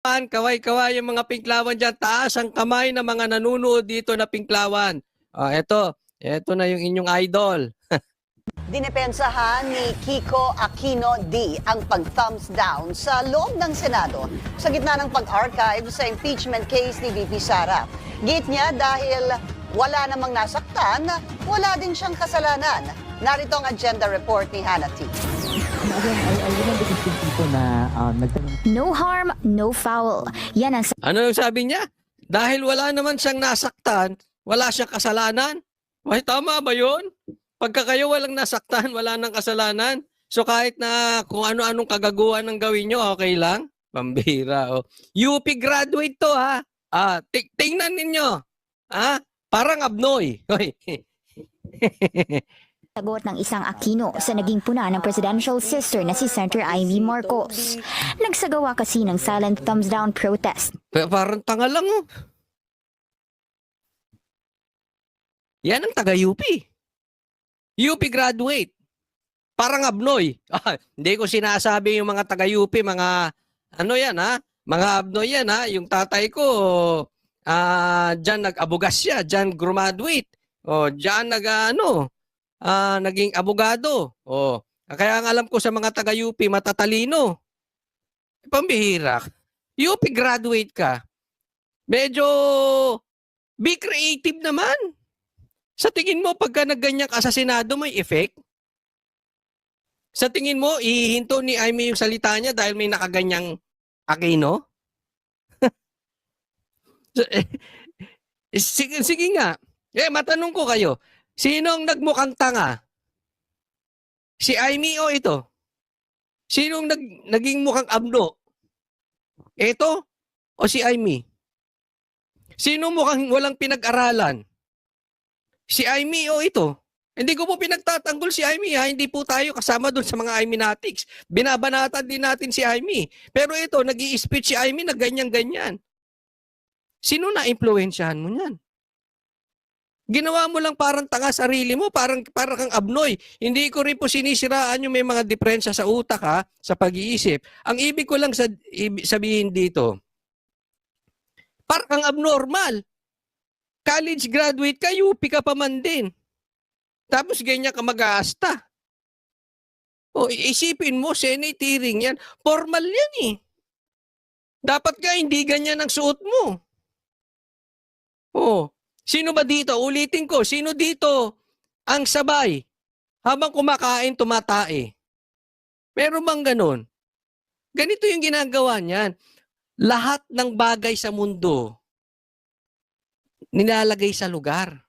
Kaway-kaway yung mga pinklawan dyan. Taas ang kamay ng mga nanunood dito na pinklawan. Eto na yung inyong idol. Dinepensahan ni Kiko Aquino D ang pag-thumbs down sa loob ng Senado sa gitna ng pag-archive sa impeachment case ni VP Sara. Git niya dahil wala namang nasaktan, wala din siyang kasalanan. Narito ang agenda report ni Hannah T. No harm, no foul. Yan ang Ano yung sabi niya? Dahil wala naman siyang nasaktan, wala siyang kasalanan? Why, tama ba yun? Pagka kayo walang nasaktan, wala nang kasalanan. So kahit na kung ano-anong kagaguhan ng gawin nyo, okay lang? Pambira. Oh. UP graduate to ha. Tingnan ninyo. Parang abnoy. sagot ng isang Aquino sa naging puna ng presidential sister na si Senator Amy Marcos. Nagsagawa kasi ng silent thumbs down protest. Parang tanga lang oh. Yan ang taga-UP. UP graduate. Parang abnoy. Hindi ko sinasabi yung mga taga-UP, mga ano yan ha? Mga abnoy yan ha? Yung tatay ko, dyan nag-abugas siya, dyan graduate. Dyan naging abogado. Kaya ang alam ko sa mga taga-UP, matatalino. Pambihira. UP graduate ka. Medyo be creative naman. Sa tingin mo, pagka nagganyan ka sa Senado, may effect? Sa tingin mo, ihinto ni Amy yung salita niya dahil may nakaganyang Aquino? Sige nga. Matanong ko kayo. Sinong nagmukhang tanga? Si Amy o ito? Sinong naging mukhang abno? Ito o si Amy? Sino mukhang walang pinag-aralan? Si Amy o ito? Hindi ko po pinagtatanggol si Amy ha. Hindi po tayo kasama doon sa mga Amy-natics. Binabanatan din natin si Amy. Pero ito, nag-i-speech si Amy na ganyan-ganyan. Sino na-impluensyahan mo niyan? Ginawa mo lang parang tanga sarili mo, parang kang abnoy. Hindi ko rin po sinisiraan yung may mga diferensya sa utak ha, sa pag-iisip. Ang ibig ko lang sabihin dito, parang kang abnormal. College graduate ka, UP ka pa man din. Tapos ganyan ka mag-aasta. Isipin mo, Senate hearing yan. Formal yan eh. Dapat ka hindi ganyan ang suot mo. Sino ba dito? Ulitin ko, sino dito ang sabay habang kumakain tumatae? Meron bang ganun? Ganito yung ginagawa niyan. Lahat ng bagay sa mundo nilalagay sa lugar.